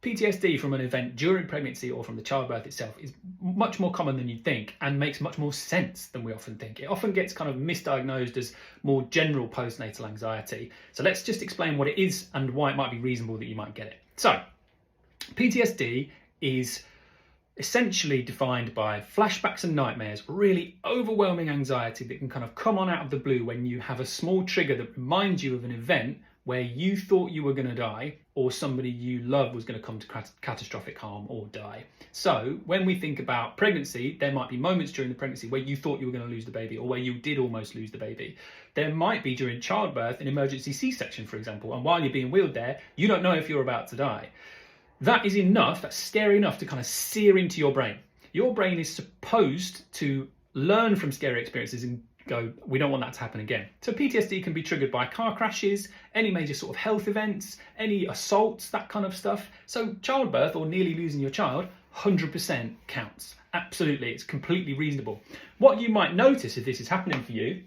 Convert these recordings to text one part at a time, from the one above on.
PTSD from an event during pregnancy or from the childbirth itself is much more common than you'd think and makes much more sense than we often think. It often gets kind of misdiagnosed as more general postnatal anxiety. So let's just explain what it is and why it might be reasonable that you might get it. So PTSD is essentially defined by flashbacks and nightmares, really overwhelming anxiety that can kind of come on out of the blue when you have a small trigger that reminds you of an event where you thought you were going to die or somebody you love was going to come to catastrophic harm or die. So when we think about pregnancy, there might be moments during the pregnancy where you thought you were going to lose the baby or where you did almost lose the baby. There might be during childbirth an emergency C-section, for example, and while you're being wheeled there, you don't know if you're about to die. That is enough, that's scary enough to kind of sear into your brain. Your brain is supposed to learn from scary experiences and go, we don't want that to happen again. So PTSD can be triggered by car crashes, any major sort of health events, any assaults, that kind of stuff. So childbirth or nearly losing your child, 100% counts. Absolutely, it's completely reasonable. What you might notice if this is happening for you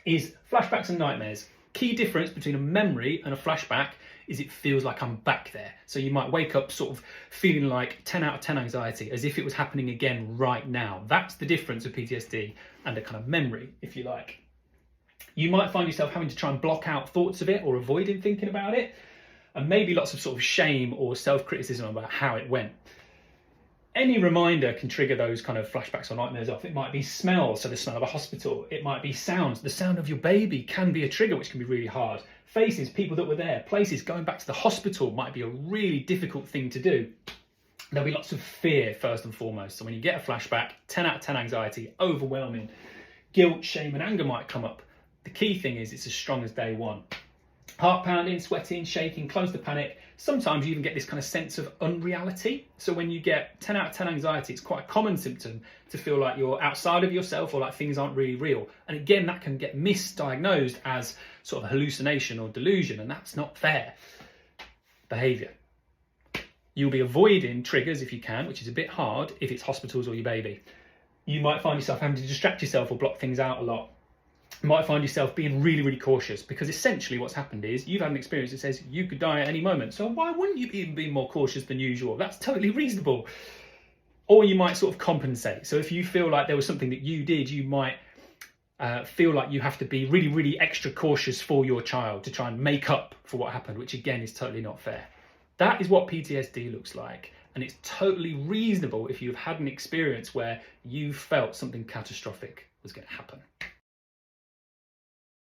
is flashbacks and nightmares. Key difference between a memory and a flashback is it feels like I'm back there. So you might wake up sort of feeling like 10 out of 10 anxiety, as if it was happening again right now. That's the difference of PTSD and a kind of memory, if you like. You might find yourself having to try and block out thoughts of it or avoiding thinking about it, and maybe lots of sort of shame or self-criticism about how it went. Any reminder can trigger those kind of flashbacks or nightmares off. It might be smells, so the smell of a hospital. It might be sounds. The sound of your baby can be a trigger, which can be really hard. Faces, people that were there, places, going back to the hospital might be a really difficult thing to do. There'll be lots of fear first and foremost. So when you get a flashback, 10 out of 10 anxiety, overwhelming. Guilt, shame and anger might come up. The key thing is it's as strong as day one. Heart pounding, sweating, shaking, close to panic. Sometimes you even get this kind of sense of unreality. So when you get 10 out of 10 anxiety, it's quite a common symptom to feel like you're outside of yourself or like things aren't really real. And again, that can get misdiagnosed as sort of hallucination or delusion, and that's not fair behaviour. You'll be avoiding triggers if you can, which is a bit hard if it's hospitals or your baby. You might find yourself having to distract yourself or block things out a lot. You might find yourself being really, really cautious, because essentially what's happened is you've had an experience that says you could die at any moment. So why wouldn't you even be more cautious than usual? That's totally reasonable. Or you might sort of compensate. So if you feel like there was something that you did, you might feel like you have to be really, really extra cautious for your child to try and make up for what happened, which again is totally not fair. That is what PTSD looks like. And it's totally reasonable if you've had an experience where you felt something catastrophic was going to happen.